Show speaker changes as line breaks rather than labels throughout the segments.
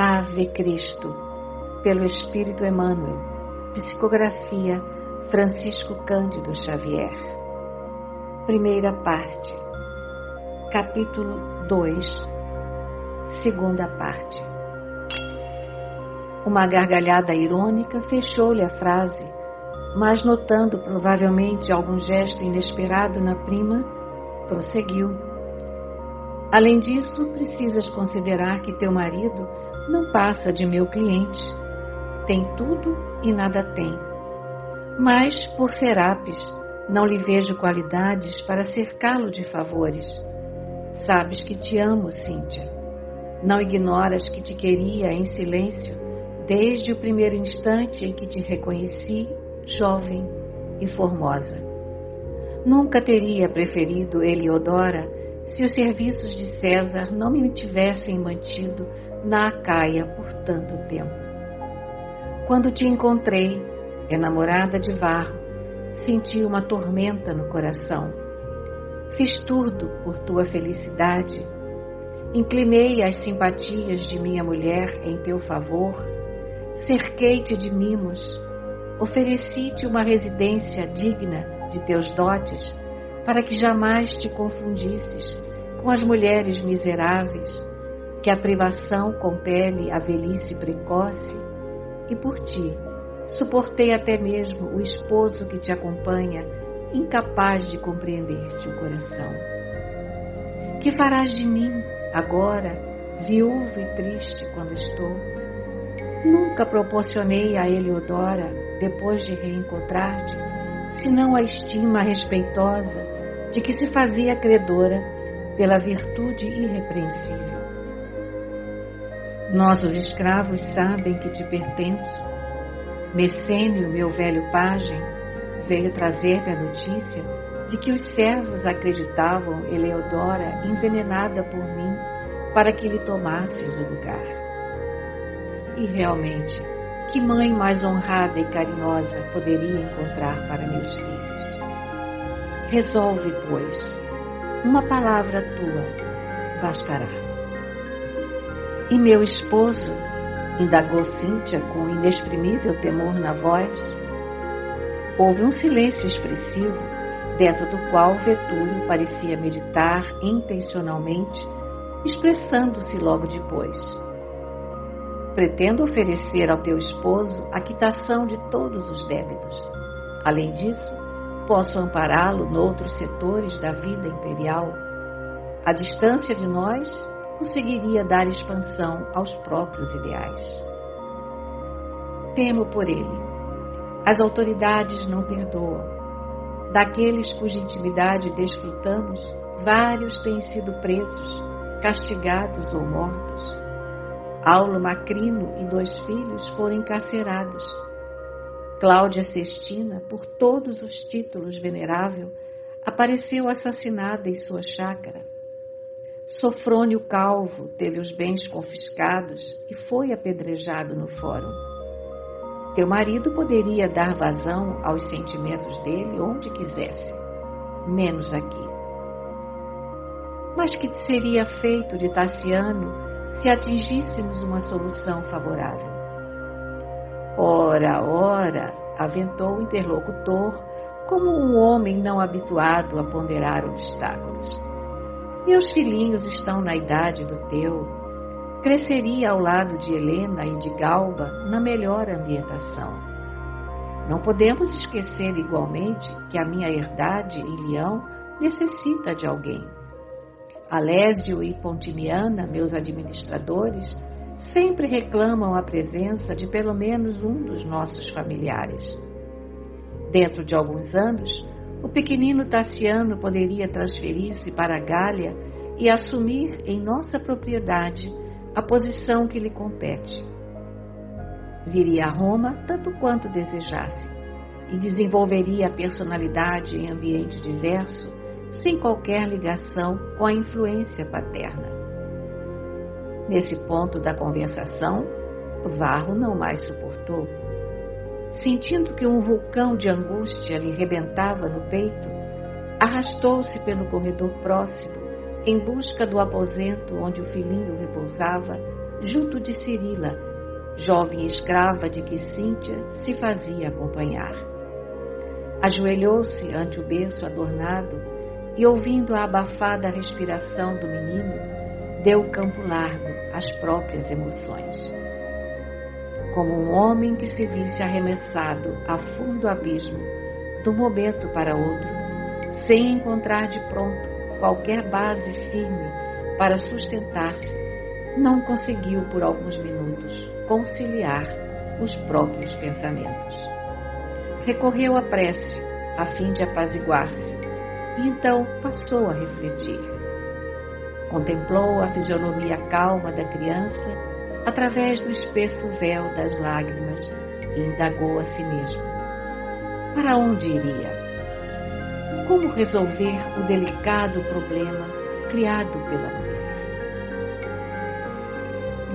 Ave Cristo, pelo Espírito Emmanuel, psicografia Francisco Cândido Xavier. Primeira parte, capítulo 2, segunda parte. Uma gargalhada irônica fechou-lhe a frase, mas notando provavelmente algum gesto inesperado na prima, prosseguiu. Além disso, precisas considerar que teu marido não passa de meu cliente. Tem tudo e nada tem. Mas, por Serapis, não lhe vejo qualidades para cercá-lo de favores. Sabes que te amo, Cíntia. Não ignoras que te queria em silêncio desde o primeiro instante em que te reconheci, jovem e formosa. Nunca teria preferido Heliodora se os serviços de César não me tivessem mantido na Acaia por tanto tempo. Quando te encontrei, enamorada de Varro, senti uma tormenta no coração. Fiz tudo por tua felicidade. Inclinei as simpatias de minha mulher em teu favor. Cerquei-te de mimos. Ofereci-te uma residência digna de teus dotes, para que jamais te confundisses com as mulheres miseráveis, que a privação compele à velhice precoce, e por ti suportei até mesmo o esposo que te acompanha, incapaz de compreender-te o coração. Que farás de mim, agora, viúva e triste quando estou? Nunca proporcionei a Heliodora, depois de reencontrar-te, senão a estima respeitosa de que se fazia credora pela virtude irrepreensível. Nossos escravos sabem que te pertenço. Messênio, meu velho pajem, veio trazer-me a notícia de que os servos acreditavam Heliodora envenenada por mim para que lhe tomasses o lugar. E realmente, que mãe mais honrada e carinhosa poderia encontrar para meus filhos? Resolve, pois, uma palavra tua bastará. E meu esposo? Indagou Cíntia com inexprimível temor na voz. Houve um silêncio expressivo, dentro do qual Vetúlio parecia meditar intencionalmente, expressando-se logo depois. Pretendo oferecer ao teu esposo a quitação de todos os débitos. Além disso, posso ampará-lo noutros setores da vida imperial. A distância de nós conseguiria dar expansão aos próprios ideais. Temo por ele. As autoridades não perdoam. Daqueles cuja intimidade desfrutamos, vários têm sido presos, castigados ou mortos. Aulo Macrino e 2 filhos foram encarcerados. Cláudia Sestina, por todos os títulos venerável, apareceu assassinada em sua chácara. Sofrônio Calvo teve os bens confiscados e foi apedrejado no fórum. Teu marido poderia dar vazão aos sentimentos dele onde quisesse, menos aqui. Mas que seria feito de Tassiano se atingíssemos uma solução favorável? Ora, aventou o interlocutor como um homem não habituado a ponderar obstáculos. Meus filhinhos estão na idade do teu. Cresceria ao lado de Helena e de Galba na melhor ambientação. Não podemos esquecer igualmente que a minha herdade em Leão necessita de alguém. Alésio e Pontimiana, meus administradores, sempre reclamam a presença de pelo menos um dos nossos familiares. Dentro de alguns anos, o pequenino Tassiano poderia transferir-se para a Gália e assumir em nossa propriedade a posição que lhe compete. Viria a Roma tanto quanto desejasse e desenvolveria a personalidade em ambiente diverso, sem qualquer ligação com a influência paterna. Nesse ponto da conversação, Varro não mais suportou. Sentindo que um vulcão de angústia lhe rebentava no peito, arrastou-se pelo corredor próximo, em busca do aposento onde o filhinho repousava, junto de Cirila, jovem escrava de que Cíntia se fazia acompanhar. Ajoelhou-se ante o berço adornado e, ouvindo a abafada respiração do menino, deu campo largo às próprias emoções. Como um homem que se visse arremessado a fundo abismo, de um momento para outro, sem encontrar de pronto qualquer base firme para sustentar-se, não conseguiu por alguns minutos conciliar os próprios pensamentos. Recorreu à prece a fim de apaziguar-se e então passou a refletir. Contemplou a fisionomia calma da criança através do espesso véu das lágrimas e indagou a si mesmo: para onde iria? Como resolver o delicado problema criado pela mulher?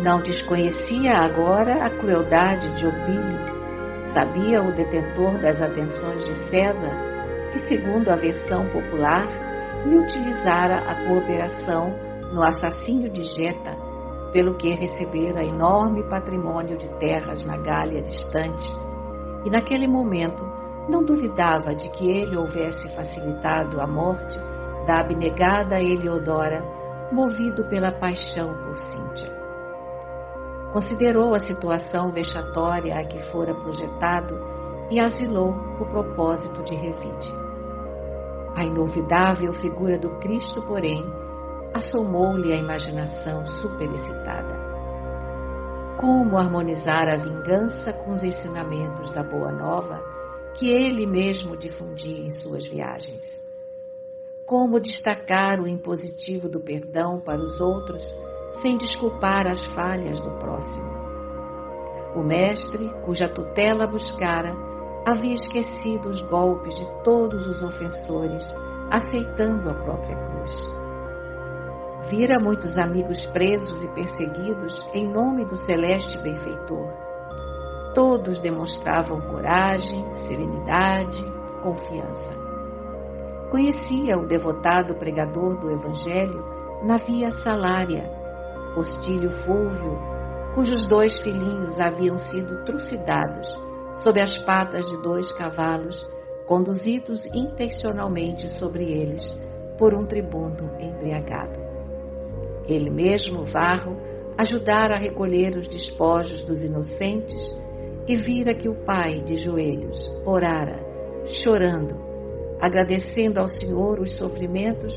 Não desconhecia agora a crueldade de Opílio. Sabia o detentor das atenções de César que, segundo a versão popular, lhe utilizara a cooperação no assassínio de Geta, pelo que recebera enorme patrimônio de terras na Gália distante, e naquele momento não duvidava de que ele houvesse facilitado a morte da abnegada Heliodora, movido pela paixão por Cíntia. Considerou a situação vexatória a que fora projetado e asilou o propósito de revide. A inolvidável figura do Cristo, porém, assomou-lhe a imaginação superexcitada. Como harmonizar a vingança com os ensinamentos da Boa Nova que ele mesmo difundia em suas viagens? Como destacar o impositivo do perdão para os outros sem desculpar as falhas do próximo? O mestre, cuja tutela buscara, havia esquecido os golpes de todos os ofensores, aceitando a própria cruz. Vira muitos amigos presos e perseguidos em nome do celeste benfeitor. Todos demonstravam coragem, serenidade, confiança. Conhecia o devotado pregador do Evangelho na Via Salária, Postílio Fúlvio, cujos 2 filhinhos haviam sido trucidados sob as patas de 2 cavalos, conduzidos intencionalmente sobre eles por um tribuno embriagado. Ele mesmo, Varro, ajudara a recolher os despojos dos inocentes e vira que o pai, de joelhos, orara, chorando, agradecendo ao Senhor os sofrimentos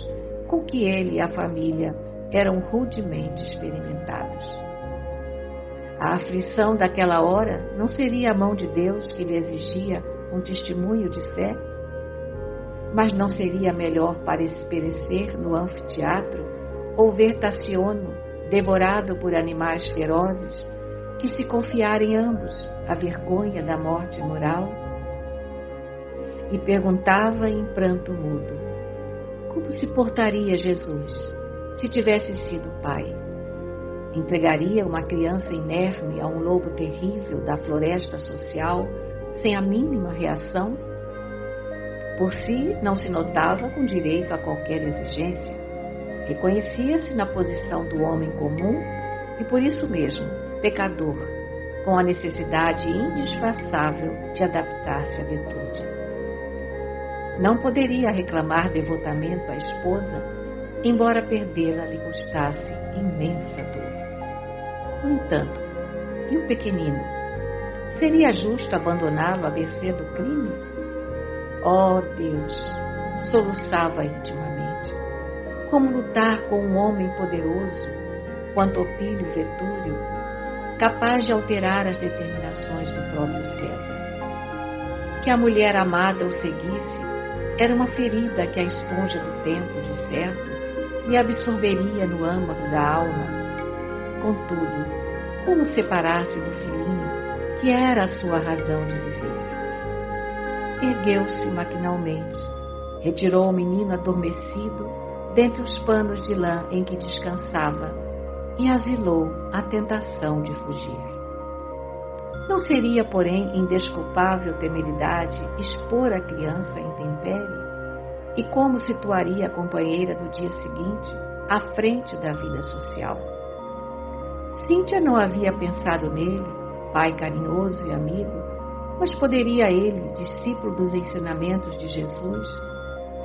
com que ele e a família eram rudemente experimentados. A aflição daquela hora não seria a mão de Deus que lhe exigia um testemunho de fé? Mas não seria melhor para perecer no anfiteatro ou ver Tassiono devorado por animais ferozes que se confiarem ambos à vergonha da morte moral? E perguntava em pranto mudo: como se portaria Jesus se tivesse sido pai? Entregaria uma criança inerme a um lobo terrível da floresta social sem a mínima reação? Por si, não se notava com direito a qualquer exigência. Reconhecia-se na posição do homem comum e, por isso mesmo, pecador, com a necessidade indispensável de adaptar-se à virtude. Não poderia reclamar devotamento à esposa, embora perdê-la lhe custasse imensa dor. No entanto, e o pequenino? Seria justo abandoná-lo à mercê do crime? Oh Deus! Soluçava intimamente. Como lutar com um homem poderoso, quanto Opílio Vetúrio, capaz de alterar as determinações do próprio César? Que a mulher amada o seguisse era uma ferida que a esponja do tempo, de certo, lhe absorveria no âmago da alma. Contudo, como separar-se do filhinho, que era a sua razão de viver? Ergueu-se maquinalmente, retirou o menino adormecido dentre os panos de lã em que descansava e asilou a tentação de fugir. Não seria, porém, indesculpável temeridade expor a criança à intempérie? E como situaria a companheira do dia seguinte à frente da vida social? Cíntia não havia pensado nele, pai carinhoso e amigo, mas poderia ele, discípulo dos ensinamentos de Jesus,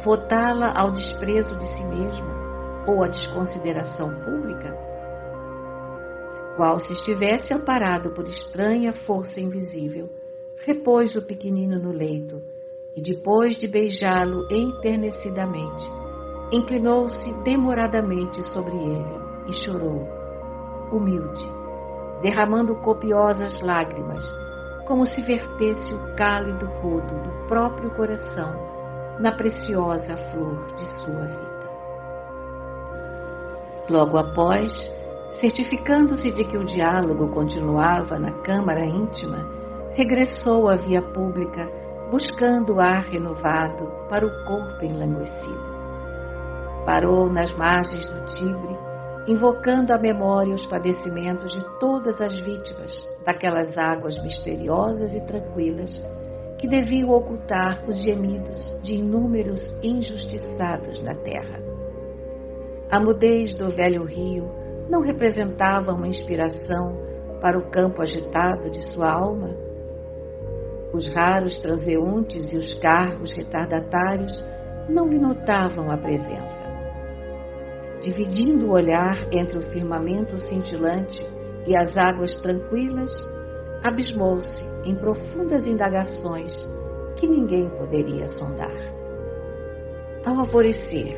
votá-la ao desprezo de si mesmo ou à desconsideração pública? Qual se estivesse amparado por estranha força invisível, repôs o pequenino no leito e, depois de beijá-lo enternecidamente, inclinou-se demoradamente sobre ele e chorou, humilde, derramando copiosas lágrimas, como se vertesse o cálido rodo do próprio coração na preciosa flor de sua vida. Logo após, certificando-se de que o diálogo continuava na câmara íntima, regressou à via pública, buscando ar renovado para o corpo enlanguecido. Parou nas margens do Tibre, invocando à memória os padecimentos de todas as vítimas daquelas águas misteriosas e tranquilas que deviam ocultar os gemidos de inúmeros injustiçados na terra. A mudez do velho rio não representava uma inspiração para o campo agitado de sua alma? Os raros transeuntes e os carros retardatários não lhe notavam a presença. Dividindo o olhar entre o firmamento cintilante e as águas tranquilas, abismou-se em profundas indagações que ninguém poderia sondar. Ao alvorecer,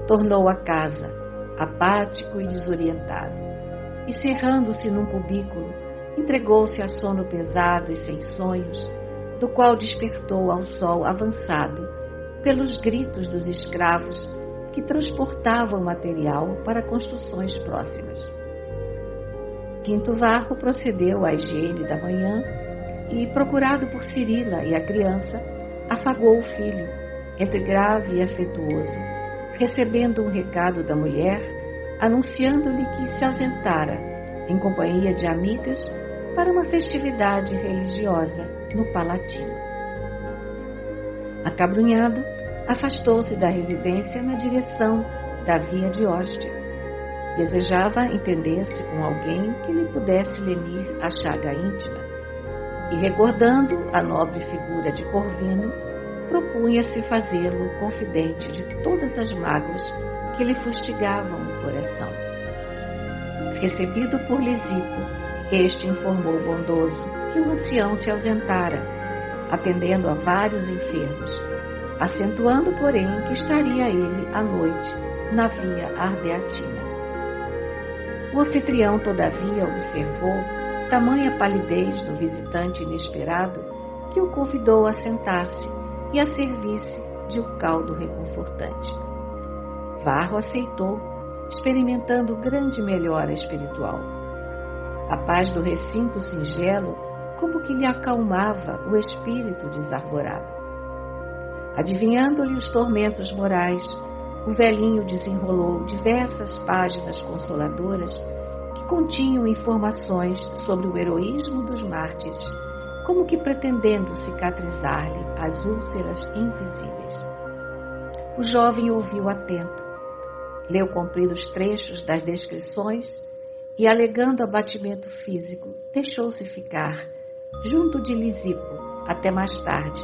tornou a casa, apático e desorientado, e cerrando-se num cubículo, entregou-se a sono pesado e sem sonhos, do qual despertou ao sol avançado pelos gritos dos escravos que transportavam material para construções próximas. Quinto Varro procedeu à higiene da manhã e, procurado por Cirila e a criança, afagou o filho, entre grave e afetuoso, recebendo um recado da mulher, anunciando-lhe que se ausentara, em companhia de amigas, para uma festividade religiosa no Palatino. Acabrunhado, afastou-se da residência na direção da via de Ostia. Desejava entender-se com alguém que lhe pudesse lenir a chaga íntima e, recordando a nobre figura de Corvino, propunha-se fazê-lo confidente de todas as mágoas que lhe fustigavam o coração. Recebido por Lisipo, este informou bondoso que o ancião se ausentara, atendendo a vários enfermos, acentuando, porém, que estaria ele à noite na via Ardeatina. O anfitrião, todavia, observou tamanha palidez do visitante inesperado que o convidou a sentar-se e a servir-se de um caldo reconfortante. Varro aceitou, experimentando grande melhora espiritual. A paz do recinto singelo como que lhe acalmava o espírito desarvorado. Adivinhando-lhe os tormentos morais, o velhinho desenrolou diversas páginas consoladoras que continham informações sobre o heroísmo dos mártires, como que pretendendo cicatrizar-lhe as úlceras invisíveis. O jovem ouviu atento, leu compridos trechos das descrições e, alegando abatimento físico, deixou-se ficar junto de Lisipo até mais tarde,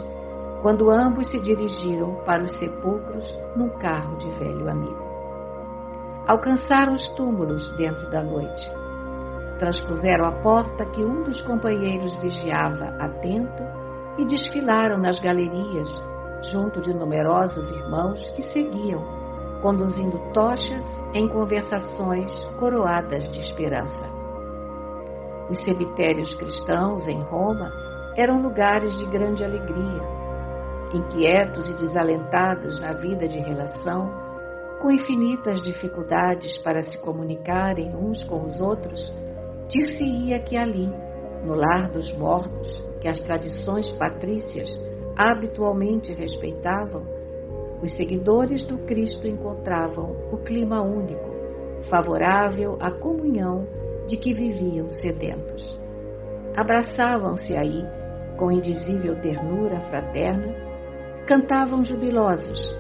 quando ambos se dirigiram para os sepulcros num carro de velho amigo. Alcançaram os túmulos dentro da noite. Transpuseram a porta que um dos companheiros vigiava atento e desfilaram nas galerias, junto de numerosos irmãos que seguiam, conduzindo tochas em conversações coroadas de esperança. Os cemitérios cristãos em Roma eram lugares de grande alegria. Inquietos e desalentados na vida de relação, com infinitas dificuldades para se comunicarem uns com os outros, dir-se-ia que ali, no lar dos mortos, que as tradições patrícias habitualmente respeitavam, os seguidores do Cristo encontravam o clima único, favorável à comunhão de que viviam sedentos. Abraçavam-se aí, com indizível ternura fraterna, cantavam jubilosos,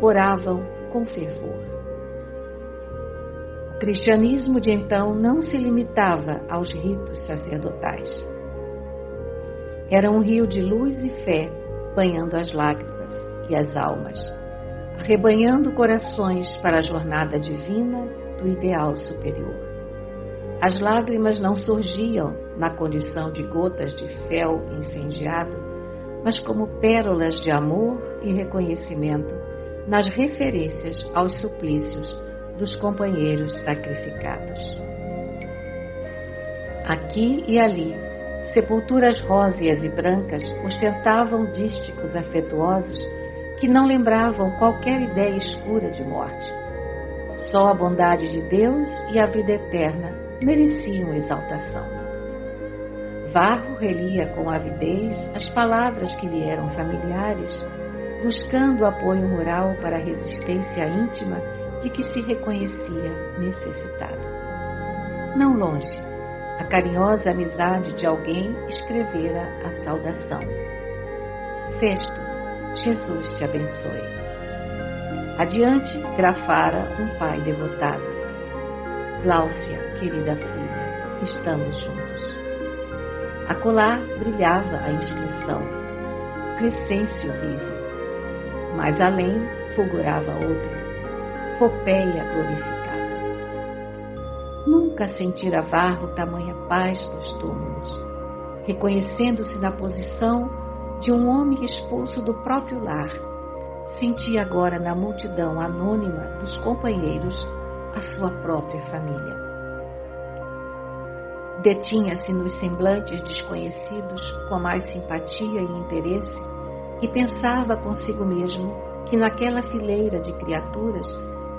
oravam com fervor. O cristianismo de então não se limitava aos ritos sacerdotais. Era um rio de luz e fé, banhando as lágrimas e as almas, arrebanhando corações para a jornada divina do ideal superior. As lágrimas não surgiam na condição de gotas de fel incendiado, mas como pérolas de amor e reconhecimento nas referências aos suplícios dos companheiros sacrificados. Aqui e ali, sepulturas róseas e brancas ostentavam dísticos afetuosos que não lembravam qualquer ideia escura de morte. Só a bondade de Deus e a vida eterna mereciam exaltação. Varro relia com avidez as palavras que lhe eram familiares, buscando apoio moral para a resistência íntima de que se reconhecia necessitado. Não longe, a carinhosa amizade de alguém escrevera a saudação: Festo, Jesus te abençoe. Adiante, grafara um pai devotado: Gláucia, querida filha, estamos juntos. Acolá brilhava a inscrição: Crescêncio vive. Mais além, fulgurava outra: Popeia glorificada. Nunca sentira Varro tamanha paz nos túmulos, reconhecendo-se na posição de um homem expulso do próprio lar. Sentia agora na multidão anônima dos companheiros a sua própria família. Detinha-se nos semblantes desconhecidos com mais simpatia e interesse e pensava consigo mesmo que naquela fileira de criaturas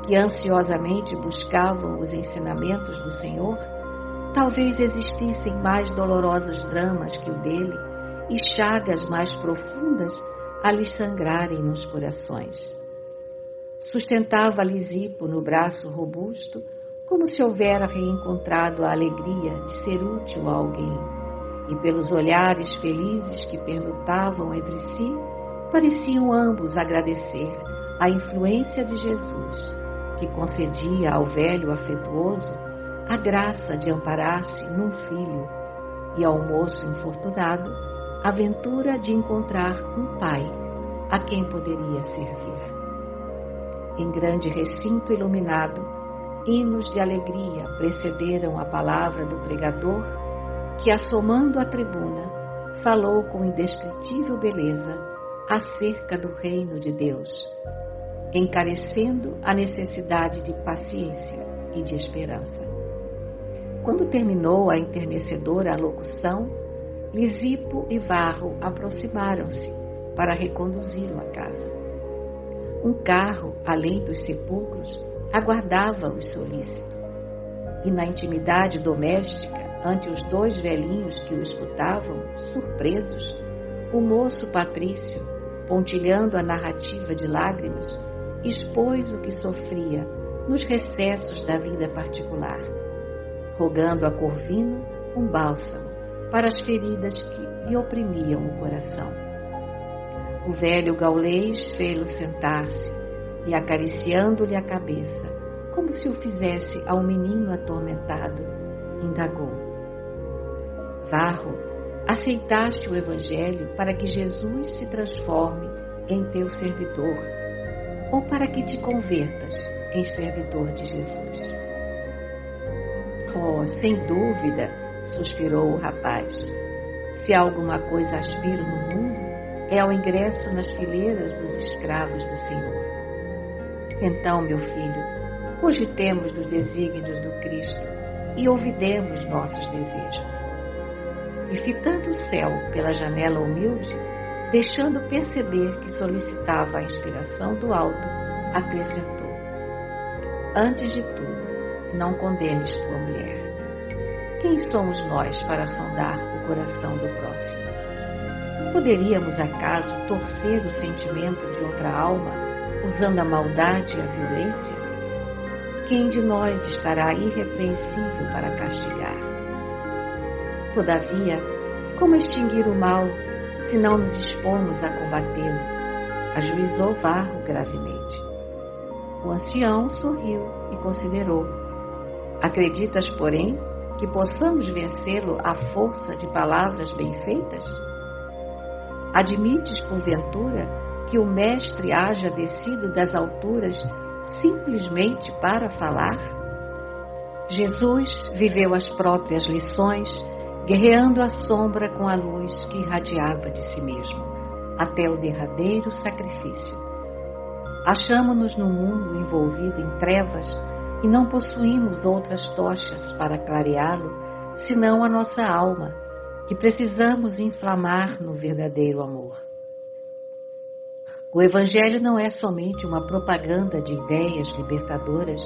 que ansiosamente buscavam os ensinamentos do Senhor, talvez existissem mais dolorosos dramas que o dele e chagas mais profundas a lhes sangrarem nos corações. Sustentava Lisipo no braço robusto, como se houvera reencontrado a alegria de ser útil a alguém, e pelos olhares felizes que permutavam entre si, pareciam ambos agradecer a influência de Jesus, que concedia ao velho afetuoso a graça de amparar-se num filho, e ao moço infortunado a ventura de encontrar um pai a quem poderia servir. Em grande recinto iluminado, hinos de alegria precederam a palavra do pregador, que, assomando a tribuna, falou com indescritível beleza acerca do reino de Deus, encarecendo a necessidade de paciência e de esperança. Quando terminou a enternecedora alocução, Lisipo e Varro aproximaram-se para reconduzi-lo à casa. Um carro, além dos sepulcros, aguardava-os solícito, e na intimidade doméstica, ante os dois velhinhos que o escutavam, surpresos, o moço Patrício, pontilhando a narrativa de lágrimas, expôs o que sofria nos recessos da vida particular, rogando a Corvino um bálsamo para as feridas que lhe oprimiam o coração. O velho gaulês fê-lo sentar-se e, acariciando-lhe a cabeça, como se o fizesse a um menino atormentado, indagou: Varro, aceitaste o Evangelho para que Jesus se transforme em teu servidor, ou para que te convertas em servidor de Jesus? Oh, sem dúvida, suspirou o rapaz. Se há alguma coisa aspiro no mundo, é ao ingresso nas fileiras dos escravos do Senhor. Então, meu filho, cogitemos dos desígnios do Cristo e ouvidemos nossos desejos. E fitando o céu pela janela humilde, deixando perceber que solicitava a inspiração do alto, acrescentou: Antes de tudo, não condenes tua mulher. Quem somos nós para sondar o coração do próximo? Poderíamos, acaso, torcer o sentimento de outra alma, usando a maldade e a violência? Quem de nós estará irrepreensível para castigar? Todavia, como extinguir o mal, se não nos dispomos a combatê-lo? Ajuizou Varro gravemente. O ancião sorriu e considerou, Acreditas, porém, que possamos vencê-lo à força de palavras bem feitas? Admites, porventura, que o Mestre haja descido das alturas simplesmente para falar? Jesus viveu as próprias lições, guerreando a sombra com a luz que irradiava de si mesmo, até o derradeiro sacrifício. Achamo-nos num mundo envolvido em trevas e não possuímos outras tochas para clareá-lo, senão a nossa alma, que precisamos inflamar no verdadeiro amor. O Evangelho não é somente uma propaganda de ideias libertadoras.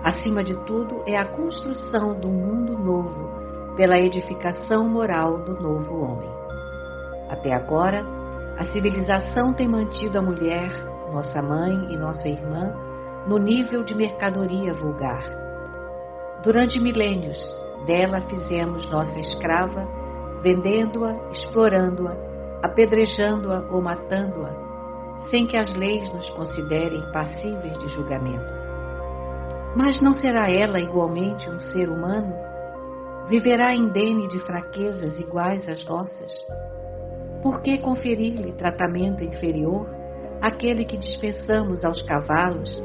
Acima de tudo, é a construção do mundo novo pela edificação moral do novo homem. Até agora, a civilização tem mantido a mulher, nossa mãe e nossa irmã, no nível de mercadoria vulgar. Durante milênios, dela fizemos nossa escrava, vendendo-a, explorando-a, apedrejando-a ou matando-a, sem que as leis nos considerem passíveis de julgamento. Mas não será ela igualmente um ser humano? Viverá indene de fraquezas iguais às nossas? Por que conferir-lhe tratamento inferior àquele que dispensamos aos cavalos,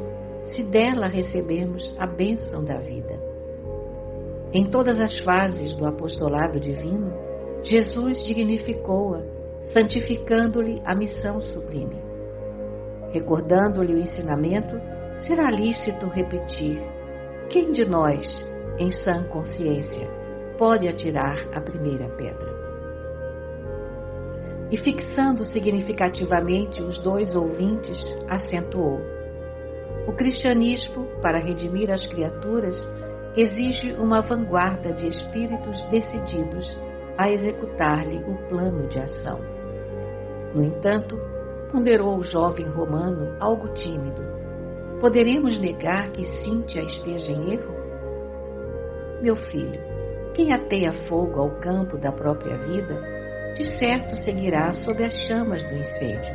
se dela recebemos a bênção da vida? Em todas as fases do apostolado divino, Jesus dignificou-a, santificando-lhe a missão sublime. Recordando-lhe o ensinamento, será lícito repetir: quem de nós, em sã consciência, pode atirar a primeira pedra? E fixando significativamente os dois ouvintes, acentuou: o cristianismo, para redimir as criaturas, exige uma vanguarda de espíritos decididos a executar-lhe o plano de ação. No entanto, ponderou o jovem romano, algo tímido: poderemos negar que Cíntia esteja em erro? Meu filho, quem ateia fogo ao campo da própria vida, de certo seguirá sob as chamas do incêndio.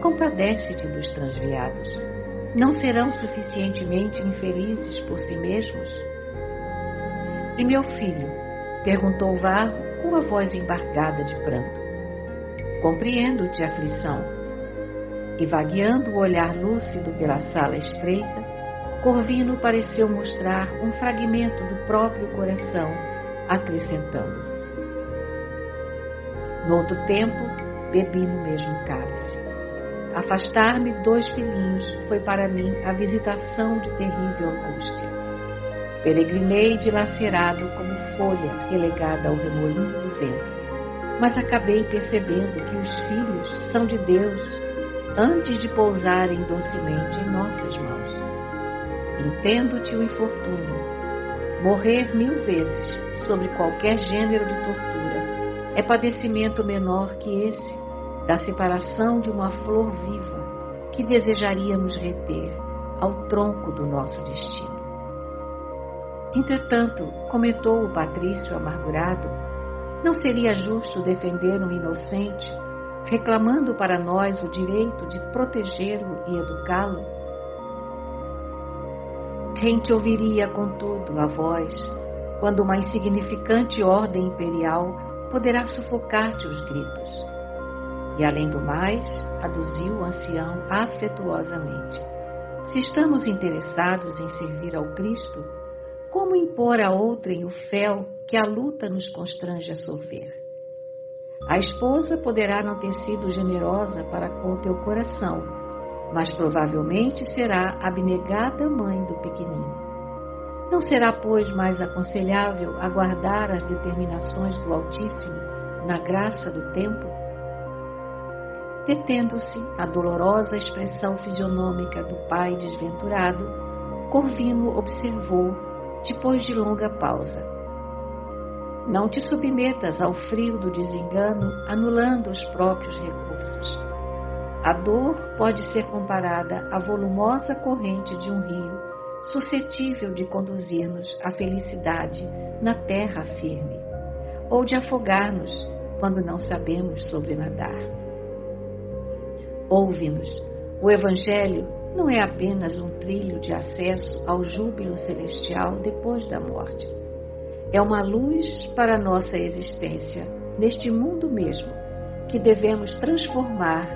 Compadece-te dos transviados. Não serão suficientemente infelizes por si mesmos? E meu filho? Perguntou Varro com a voz embargada de pranto. Compreendo-te, aflição. E vagueando o olhar lúcido pela sala estreita, Corvino pareceu mostrar um fragmento do próprio coração, acrescentando: no outro tempo, bebi no mesmo cálice. Afastar-me 2 filhinhos foi para mim a visitação de terrível angústia. Peregrinei dilacerado como folha relegada ao remolinho do vento, mas acabei percebendo que os filhos são de Deus antes de pousarem docemente em nossas mãos. Entendo-te o infortúnio. Morrer 1000 vezes sobre qualquer gênero de tortura é padecimento menor que esse da separação de uma flor viva que desejaríamos reter ao tronco do nosso destino. Entretanto, comentou o patrício amargurado, não seria justo defender um inocente, reclamando para nós o direito de protegê-lo e educá-lo? Quem te ouviria, contudo, a voz, quando uma insignificante ordem imperial poderá sufocar-te os gritos? E, além do mais, aduziu o ancião afetuosamente, se estamos interessados em servir ao Cristo, como impor a outrem o fel que a luta nos constrange a sorver? A esposa poderá não ter sido generosa para com o teu coração, mas provavelmente será abnegada mãe do pequenino. Não será, pois, mais aconselhável aguardar as determinações do Altíssimo na graça do tempo? Detendo-se a dolorosa expressão fisionômica do pai desventurado, Corvino observou, depois de longa pausa: não te submetas ao frio do desengano, anulando os próprios recursos. A dor pode ser comparada à volumosa corrente de um rio, suscetível de conduzir-nos à felicidade na terra firme, ou de afogar-nos quando não sabemos sobrenadar. Ouve-nos, o Evangelho não é apenas um trilho de acesso ao júbilo celestial depois da morte. É uma luz para a nossa existência neste mundo mesmo, que devemos transformar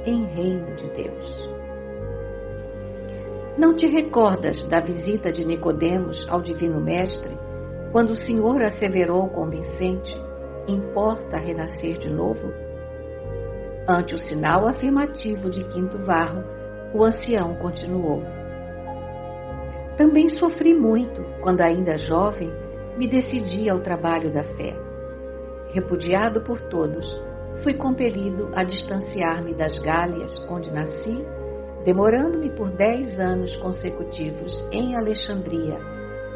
em reino de Deus. Não te recordas da visita de Nicodemos ao Divino Mestre, quando o Senhor asseverou convincente: importa renascer de novo? Ante o sinal afirmativo de quinto varro, o ancião continuou: também sofri muito quando, ainda jovem, me decidi ao trabalho da fé. Repudiado por todos, fui compelido a distanciar-me das Gálias, onde nasci, demorando-me por 10 anos consecutivos em Alexandria,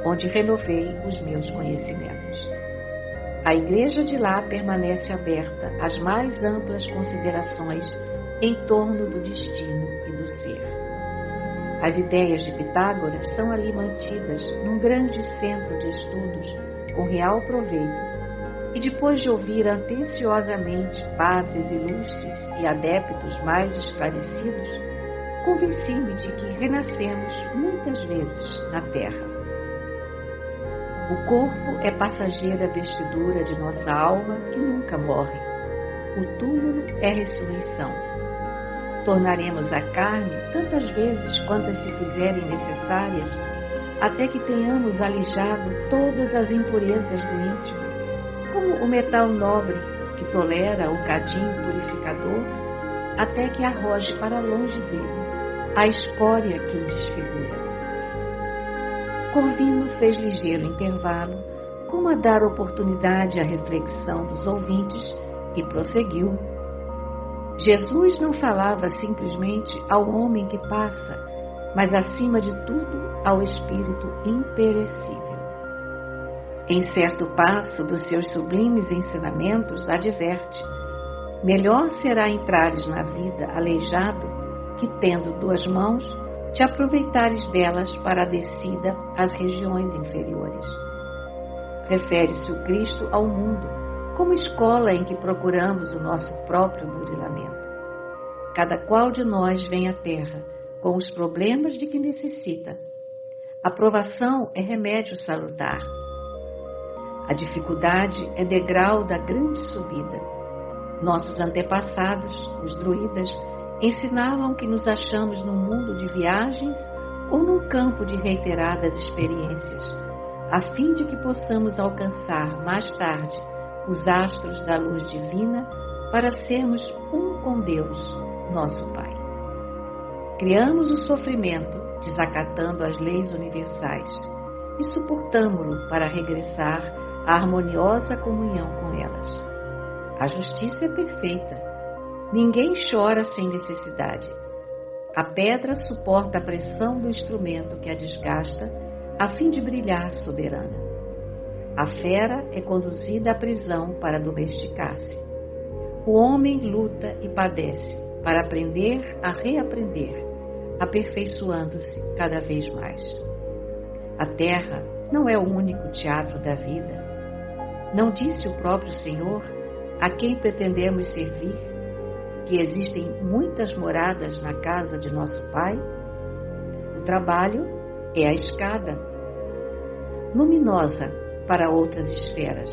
onde renovei os meus conhecimentos. A igreja de lá permanece aberta às mais amplas considerações em torno do destino e do ser. As ideias de Pitágoras são ali mantidas num grande centro de estudos com real proveito, e depois de ouvir atenciosamente padres ilustres e adeptos mais esclarecidos, convenci-me de que renascemos muitas vezes na terra. O corpo é passageira vestidura de nossa alma que nunca morre. O túmulo é ressurreição. Tornaremos a carne tantas vezes quantas se fizerem necessárias, até que tenhamos alijado todas as impurezas do íntimo, como o metal nobre que tolera o cadinho purificador, até que arroje para longe dele a escória que o desfigura. Corvino fez ligeiro intervalo, como a dar oportunidade à reflexão dos ouvintes, e prosseguiu: Jesus não falava simplesmente ao homem que passa, mas acima de tudo ao espírito imperecível. Em certo passo dos seus sublimes ensinamentos, adverte: melhor será entrares na vida aleijado que, tendo 2 mãos, te aproveitares delas para a descida às regiões inferiores. Refere-se o Cristo ao mundo como escola em que procuramos o nosso próprio burilamento. Cada qual de nós vem à Terra com os problemas de que necessita. A provação é remédio salutar. A dificuldade é degrau da grande subida. Nossos antepassados, os druidas, ensinavam que nos achamos num mundo de viagens ou num campo de reiteradas experiências, a fim de que possamos alcançar mais tarde os astros da luz divina para sermos um com Deus, nosso Pai. Criamos o sofrimento desacatando as leis universais e suportamo-lo para regressar à harmoniosa comunhão com elas. A justiça é perfeita. Ninguém chora sem necessidade. A pedra suporta a pressão do instrumento que a desgasta, a fim de brilhar soberana. A fera é conduzida à prisão para domesticar-se. O homem luta e padece para aprender a reaprender, aperfeiçoando-se cada vez mais. A terra não é o único teatro da vida. Não disse o próprio Senhor, a quem pretendemos servir, que existem muitas moradas na casa de nosso Pai? O trabalho é a escada luminosa para outras esferas,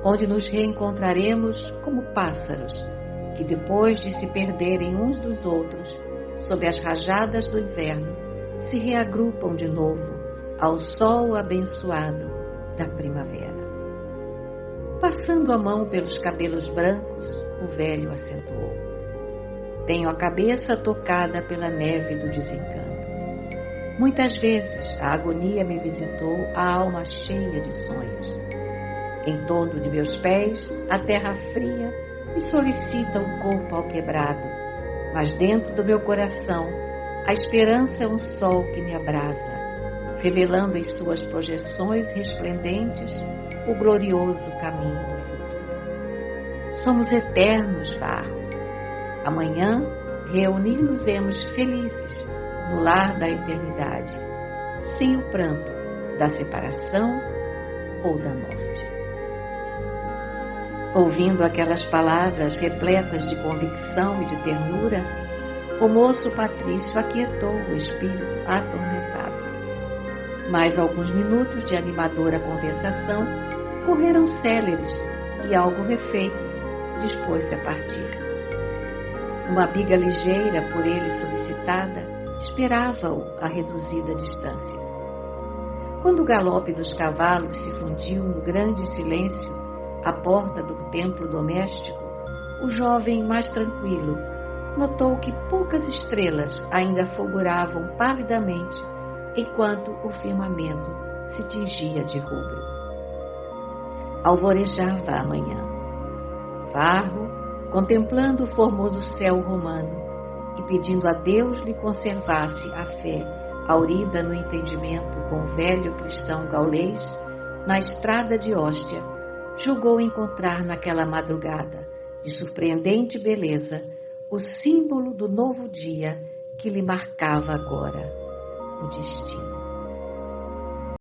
onde nos reencontraremos como pássaros que, depois de se perderem uns dos outros sob as rajadas do inverno, se reagrupam de novo ao sol abençoado da primavera. Passando a mão pelos cabelos brancos, o velho acentuou: tenho a cabeça tocada pela neve do desencanto. Muitas vezes a agonia me visitou a alma cheia de sonhos. Em torno de meus pés, a terra fria me solicita o corpo alquebrado, mas dentro do meu coração, a esperança é um sol que me abrasa, revelando em suas projeções resplendentes o glorioso caminho do futuro. Somos eternos, Varro. Amanhã reunir-nos-emos felizes no lar da eternidade, sem o pranto da separação ou da morte. Ouvindo aquelas palavras repletas de convicção e de ternura, O moço patrício aquietou o espírito atormentado. Mais alguns minutos de animadora conversação correram céleres e, algo refeito, dispôs-se a partir. Uma biga ligeira, por ele solicitada, esperava-o a reduzida distância. Quando o galope dos cavalos se fundiu no grande silêncio à porta do templo doméstico, o jovem, mais tranquilo, notou que poucas estrelas ainda fulguravam palidamente enquanto o firmamento se tingia de rubro. Alvorejava a manhã. Varro, contemplando o formoso céu romano e pedindo a Deus lhe conservasse a fé aurida no entendimento com o velho cristão gaulês, na estrada de Hóstia, julgou encontrar naquela madrugada de surpreendente beleza o símbolo do novo dia que lhe marcava agora o destino.